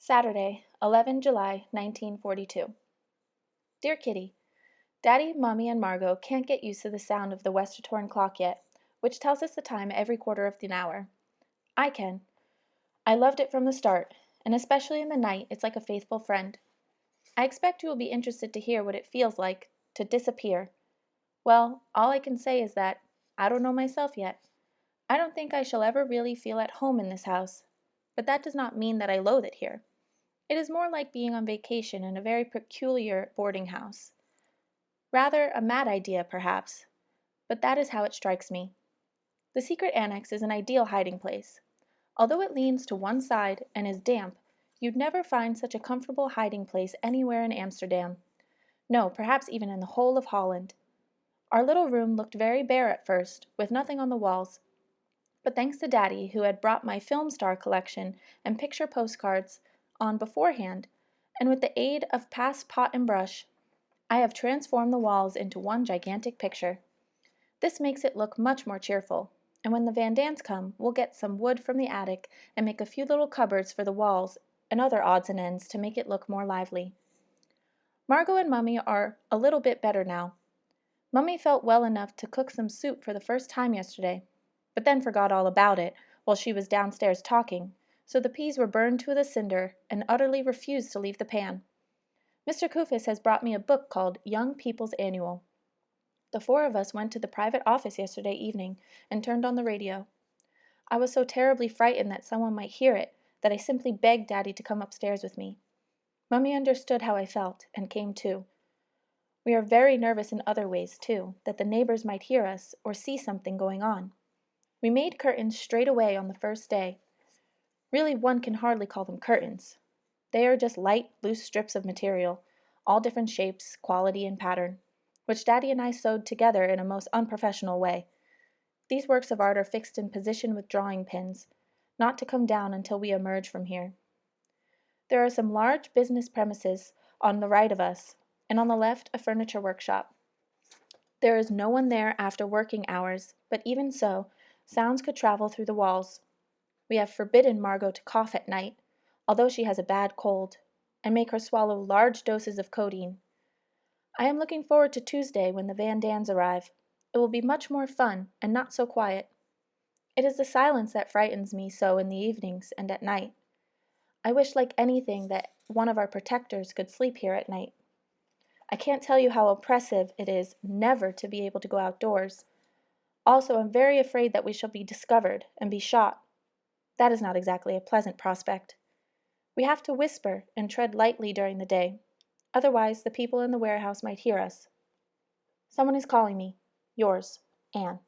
Saturday, 11 July 1942. Dear Kitty, Daddy, Mommy, and Margot can't get used to the sound of the Westertorn clock yet, which tells us the time every quarter of an hour. I can. I loved it from the start, and especially in the night, it's like a faithful friend. I expect you will be interested to hear what it feels like to disappear. Well, all I can say is that I don't know myself yet. I don't think I shall ever really feel at home in this house, but that does not mean that I loathe it here. It is more like being on vacation in a very peculiar boarding house. Rather a mad idea, perhaps, but that is how it strikes me. The secret annex is an ideal hiding place. Although it leans to one side and is damp, you'd never find such a comfortable hiding place anywhere in Amsterdam. No, perhaps even in the whole of Holland. Our little room looked very bare at first, with nothing on the walls. But thanks to Daddy, who had brought my film star collection and picture postcards on beforehand, and with the aid of Pass Pot and Brush, I have transformed the walls into one gigantic picture. This makes it look much more cheerful, and when the Van Dans come, we'll get some wood from the attic and make a few little cupboards for the walls and other odds and ends to make it look more lively. Margot and Mummy are a little bit better now. Mummy felt well enough to cook some soup for the first time yesterday, but then forgot all about it while she was downstairs talking, so the peas were burned to the cinder and utterly refused to leave the pan. Mr. Kufis has brought me a book called Young People's Annual. The four of us went to the private office yesterday evening and turned on the radio. I was so terribly frightened that someone might hear it that I simply begged Daddy to come upstairs with me. Mummy understood how I felt and came too. We are very nervous in other ways, too, that the neighbors might hear us or see something going on. We made curtains straight away on the first day. Really, one can hardly call them curtains. They are just light, loose strips of material, all different shapes, quality, and pattern, which Daddy and I sewed together in a most unprofessional way. These works of art are fixed in position with drawing pins, not to come down until we emerge from here. There are some large business premises on the right of us, and on the left a furniture workshop. There is no one there after working hours, but even so, sounds could travel through the walls. We have forbidden Margot to cough at night, although she has a bad cold, and make her swallow large doses of codeine. I am looking forward to Tuesday when the Van Dans arrive. It will be much more fun and not so quiet. It is the silence that frightens me so in the evenings and at night. I wish like anything that one of our protectors could sleep here at night. I can't tell you how oppressive it is never to be able to go outdoors. Also, I'm very afraid that we shall be discovered and be shot. That is not exactly a pleasant prospect. We have to whisper and tread lightly during the day. Otherwise, the people in the warehouse might hear us. Someone is calling me. Yours, Anne.